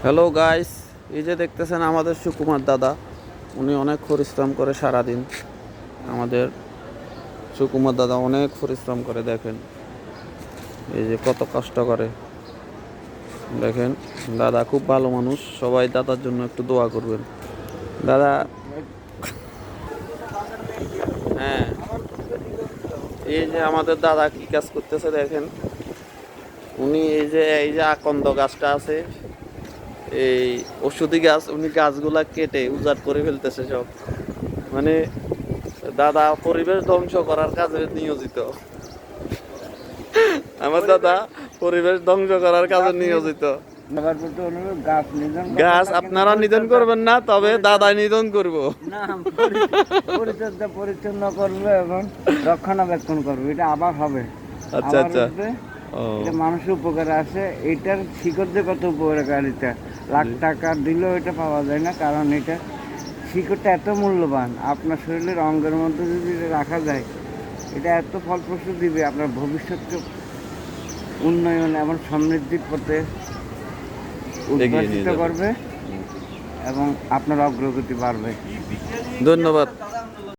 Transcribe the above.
Hello guys, এই যে দেখতেছেন আমাদের সুকুমার দাদা, উনি অনেক পরিশ্রম করে সারাদিন। আমাদের সুকুমার দাদা অনেক পরিশ্রম করে, দেখেন এই যে কত কষ্ট করে। দেখেন দাদা খুব ভালো মানুষ, সবাই দাদার জন্য একটু দোয়া করবেন। দাদা, হ্যাঁ, এই যে আমাদের দাদা কি কাজ করতেছে দেখেন। উনি এই যে আকন্দ গাছটা আছে, এই ওষুধি গাছ, উনি গাছগুলা কেটে উজাড় করে ফেলতেছে সব। মানে দাদা পরিবেশ ধ্বংস করার কাজে নিয়োজিত। আমার দাদা পরিবেশ ধ্বংস করার কাজে নিয়োজিত। সবার প্রতি অনুরোধ, গাছ নিধন করবেন গাছ না, কিন্তু আপনারা নিধন করবেন না, তবে দাদা নিধন করব। না, পরিচর্যা পরিচ্ছন্ন করবে এবং রক্ষণাবেক্ষণ করবে, এটা আবার হবে, আচ্ছা আবার আচ্ছা। উঠবে। ও এটা মানুষের উপকারে আসে, এটার শিকড় যে কত উপকারিতা, লাখ টাকা দিলেও এটা পাওয়া যায় না, কারণ এটা শিকড়টা এত মূল্যবান। আপনার শরীরের অঙ্গের মধ্যে যদি এটা রাখা যায়, এটা এত ফলপ্রসূ দিবে, আপনার ভবিষ্যৎকে উন্নয়ন এবং সমৃদ্ধির পথে এগিয়ে নিয়ে উদ্ভাসিত যাবে। করবে এবং আপনার অগ্রগতি বাড়বে। ধন্যবাদ।